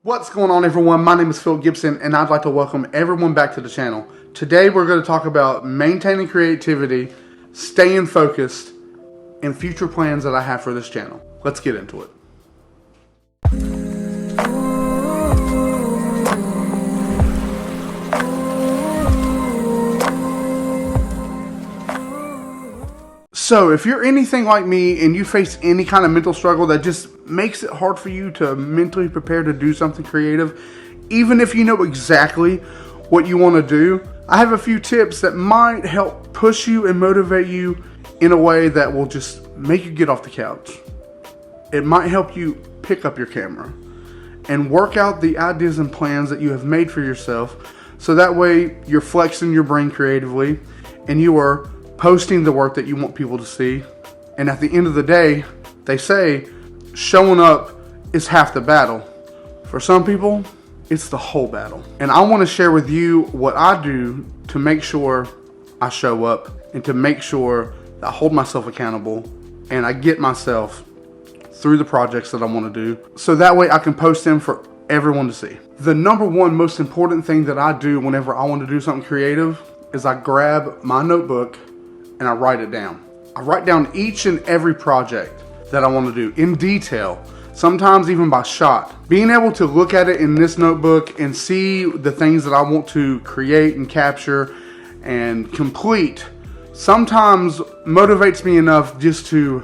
What's going on, everyone? My name is Phil Gibson and I'd like to welcome everyone back to the channel. Today we're going to talk about maintaining creativity, staying focused, and future plans that I have for this channel. Let's get into it. So if you're anything like me and you face any kind of mental struggle that just makes it hard for you to mentally prepare to do something creative, even if you know exactly what you want to do, I have a few tips that might help push you and motivate you in a way that will just make you get off the couch. It might help you pick up your camera and work out the ideas and plans that you have made for yourself, so that way you're flexing your brain creatively and you are posting the work that you want people to see. And at the end of the day, they say showing up is half the battle. For some people, it's the whole battle. And I want to share with you what I do to make sure I show up and to make sure that I hold myself accountable and I get myself through the projects that I want to do, so that way I can post them for everyone to see. The number one most important thing that I do whenever I want to do something creative is I grab my notebook and I write it down. I write down each and every project that I want to do in detail, sometimes even by shot. Being able to look at it in this notebook and see the things that I want to create and capture and complete sometimes motivates me enough just to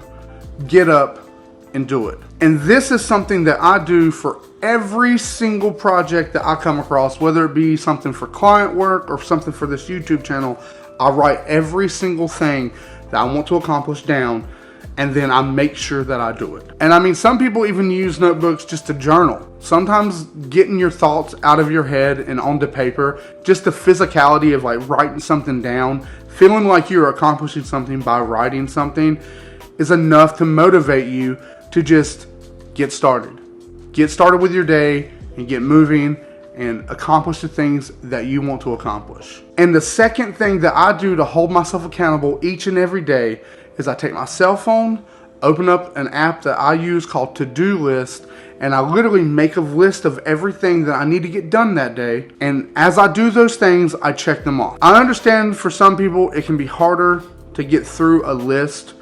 get up and do it. And this is something that I do for every single project that I come across, whether it be something for client work or something for this YouTube channel. I write every single thing that I want to accomplish down, and then I make sure that I do it. And I mean, some people even use notebooks just to journal. Sometimes getting your thoughts out of your head and onto paper, just the physicality of like writing something down, feeling like you're accomplishing something by writing something, is enough to motivate you to just get started. Get started with your day and get moving and accomplish the things that you want to accomplish. And the second thing that I do to hold myself accountable each and every day is I take my cell phone, open up an app that I use called ToDo List, and I literally make a list of everything that I need to get done that day. And as I do those things, I check them off. I understand for some people it can be harder to get through a list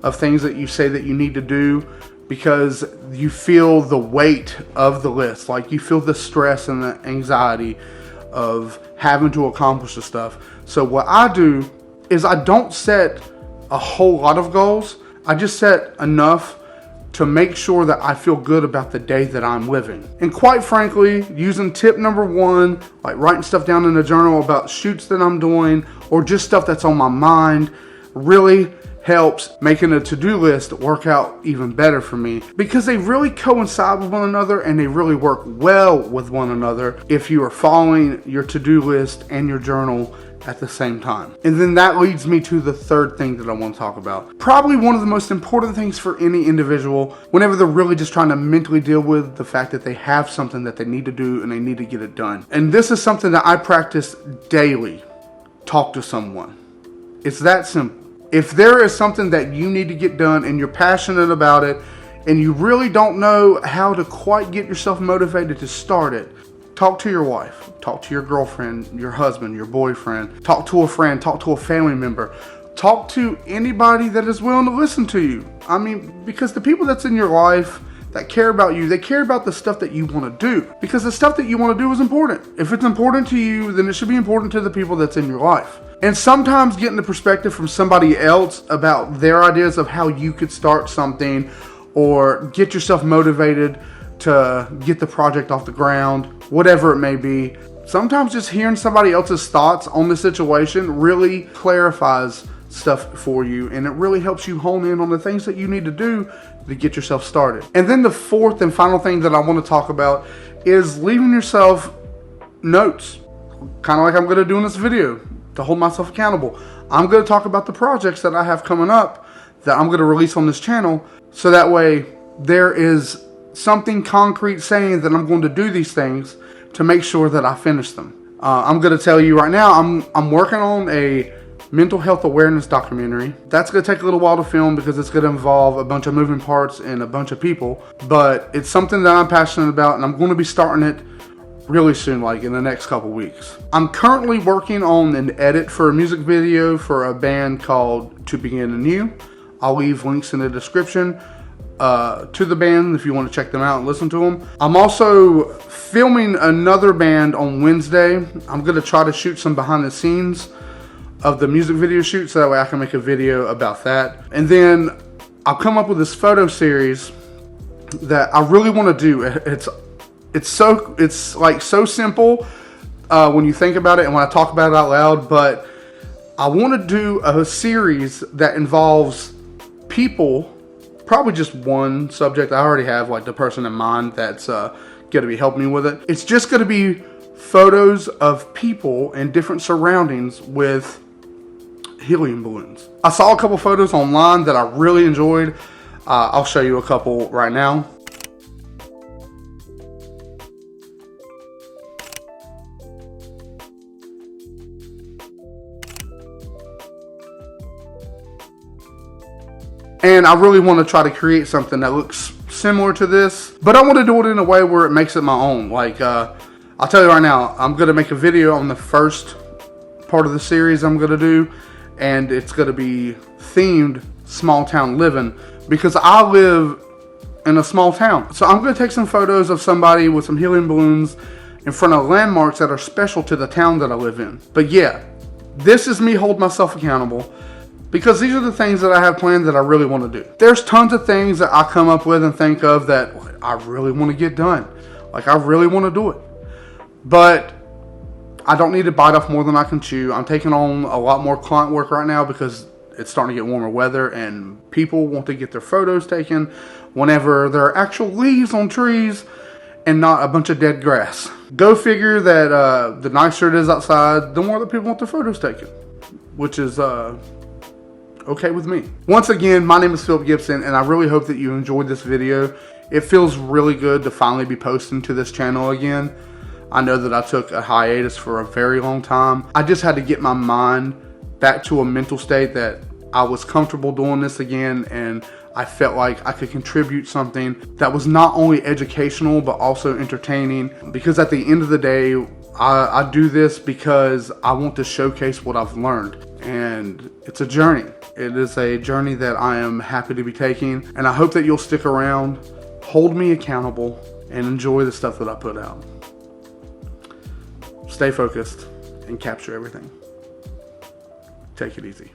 of things that you say that you need to do, because you feel the weight of the list. Like you feel the stress and the anxiety of having to accomplish the stuff. So what I do is I don't set a whole lot of goals. I just set enough to make sure that I feel good about the day that I'm living. And quite frankly, using tip number one, like writing stuff down in a journal about shoots that I'm doing or just stuff that's on my mind, really helps making a to-do list work out even better for me, because they really coincide with one another and they really work well with one another if you are following your to-do list and your journal at the same time. And then that leads me to the third thing that I want to talk about. Probably one of the most important things for any individual whenever they're really just trying to mentally deal with the fact that they have something that they need to do and they need to get it done. And this is something that I practice daily. Talk to someone. It's that simple. If there is something that you need to get done and you're passionate about it and you really don't know how to quite get yourself motivated to start it, talk to your wife, talk to your girlfriend, your husband, your boyfriend, talk to a friend, talk to a family member, talk to anybody that is willing to listen to you. I mean, because the people that's in your life that care about you, they care about the stuff that you want to do, because the stuff that you want to do is important. If it's important to you, then it should be important to the people that's in your life. And sometimes getting the perspective from somebody else about their ideas of how you could start something or get yourself motivated to get the project off the ground, whatever it may be. Sometimes just hearing somebody else's thoughts on the situation really clarifies stuff for you, and it really helps you hone in on the things that you need to do to get yourself started. And then the fourth and final thing that I want to talk about is leaving yourself notes, kind of like I'm going to do in this video to hold myself accountable. I'm going to talk about the projects that I have coming up that I'm going to release on this channel, so that way there is something concrete saying that I'm going to do these things to make sure that I finish them. I'm going to tell you right now, I'm working on a mental health awareness documentary. That's going to take a little while to film because it's going to involve a bunch of moving parts and a bunch of people, but it's something that I'm passionate about, and I'm going to be starting it really soon, like in the next couple weeks. I'm currently working on an edit for a music video for a band called To Begin Anew. I'll leave links in the description to the band if you want to check them out and listen to them. I'm also filming another band on Wednesday. I'm going to try to shoot some behind the scenes of the music video shoot so that way I can make a video about that. And then I'll come up with this photo series that I really want to do. It's like so simple when you think about it and when I talk about it out loud, but I want to do a series that involves people, probably just one subject. I already have like the person in mind that's going to be helping me with it. It's just going to be photos of people in different surroundings with helium balloons. I saw a couple photos online that I really enjoyed. I'll show you a couple right now. And I really want to try to create something that looks similar to this, but I want to do it in a way where it makes it my own. Like, I'll tell you right now, I'm going to make a video on the first part of the series I'm going to do, and it's going to be themed small town living because I live in a small town. So I'm going to take some photos of somebody with some helium balloons in front of landmarks that are special to the town that I live in. But yeah, this is me holding myself accountable, because these are the things that I have planned that I really want to do. There's tons of things that I come up with and think of that I really want to get done. Like, I really want to do it. But I don't need to bite off more than I can chew. I'm taking on a lot more client work right now because it's starting to get warmer weather and people want to get their photos taken whenever there are actual leaves on trees and not a bunch of dead grass. Go figure that the nicer it is outside, the more that people want their photos taken, which is okay with me. Once again, my name is Philip Gibson, and I really hope that you enjoyed this video. It feels really good to finally be posting to this channel again. I know that I took a hiatus for a very long time. I just had to get my mind back to a mental state that I was comfortable doing this again, and I felt like I could contribute something that was not only educational but also entertaining, because at the end of the day, I do this because I want to showcase what I've learned, and it's a journey. It is a journey that I am happy to be taking, and I hope that you'll stick around, hold me accountable, and enjoy the stuff that I put out. Stay focused and capture everything. Take it easy.